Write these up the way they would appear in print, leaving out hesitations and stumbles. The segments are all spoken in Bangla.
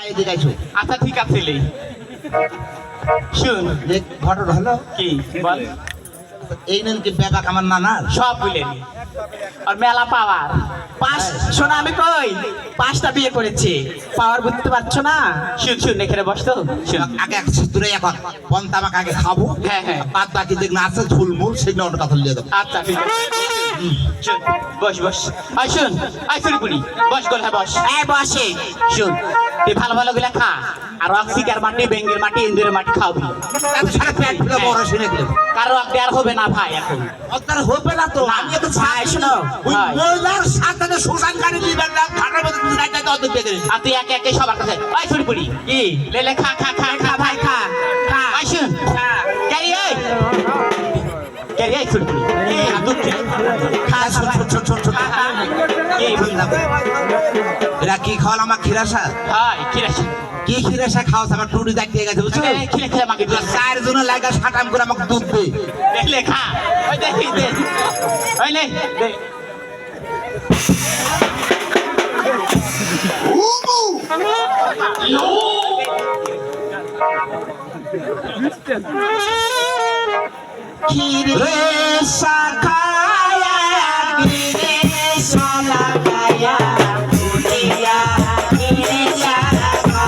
এদিকে আইছো। আচ্ছা ঠিক আছে লে শুন যে ঘটনা হলো কি বল এই নেন কি ব্যাপাক আমার নানার সব বুঝলেন আর মেলা পাওয়ার পাঁচ শোনা আমি কই 5টা বিয়ে করেছি পাওয়ার বুঝতে পারছো না শুন শুন এখানে বসতো শুন আগে এক দূরে এখন পন্তামাক আগে খাবো হ্যাঁ হ্যাঁ বাদ বাকি যেগুলো আছে ঝুলমুল সেগুলো অন্য কথা লিয়ে দেবো আচ্ছা ঠিক আছে শুন বস বস আই শুন আই শুন পুরি বস গোল হ্যাঁ বস এই বসে শুন তুই ভালো ভালো গুলা খা আর অক্সিকার মাটি বেঙ্গের মাটি ইন্দুরের মাটি খাওবি সারা পেট ফুলে বড় শুনে গেলে কারো আর হবে না ভাই এখন অত্যার হবে না তো না। আমি তো ছাই শোনো ওই ভাই। মহিলার সাথে শ্মশান গাড়ি দিবেন না ঘাটের মধ্যে তুমি রাইতে অর্ধেক পেয়ে গেলে আর তুই একে একে সবার কাছে আই শুন পুরি কি লে খা খা খা খা ভাই খা খা আই শুন ক্যারি এই ক্যারি এই শুন পুরি এই দুধ খা ছোট ছোট ছোট ছোট কি এরা কি খাওয়াল আমার খিরাসা হাই কি রে কি খিরাসা খাওয়াস আমার টুটি দেখতে গেছে বুঝছো খিলে খিলে মাকে দিল চার জন লাগা সাটাম করে আমাকে দুধ দে দেখলে খা ওই দেখি দে ওই নে দে রে শাখায়া গিরে শালাগায়া উলিয়া গিরে শাখা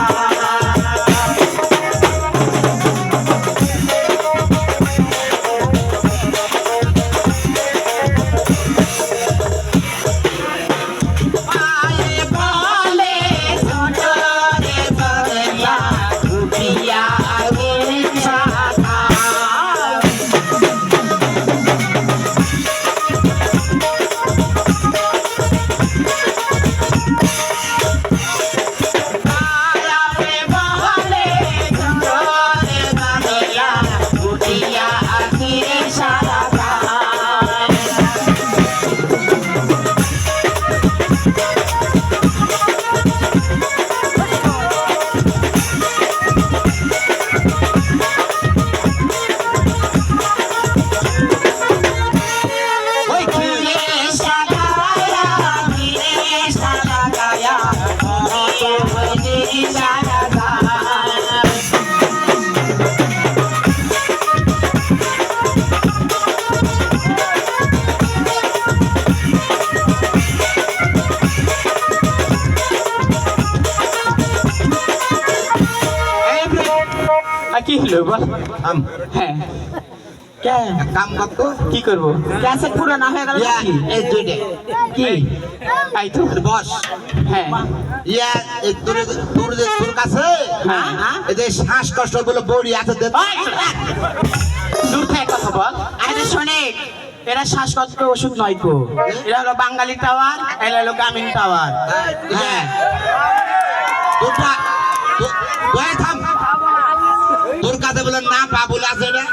আয়ে বলে ছোট রে বগলা উলিয়া গিরে শাখা কি হলো বল হ্যাঁ কে কাম করতো কি করব ক্যাসেট পুরো না হয়ে গেল নাকি এই দুইটা কি আই তো বস হ্যাঁ ইয়া এই তোর কাছে হ্যাঁ। এই যে শ্বাসকষ্ট গুলো বড়ি আছে দে দূর থেকে কথা বল আরে শোনে এরা শ্বাসকষ্ট ওষুধ নয় গো এরা হলো বাঙালি টাওয়ার এরা হলো গ্রামীণ টাওয়ার হ্যাঁ তোরটা তোর থাম তোর কাছে বলে না বাবুল আছে না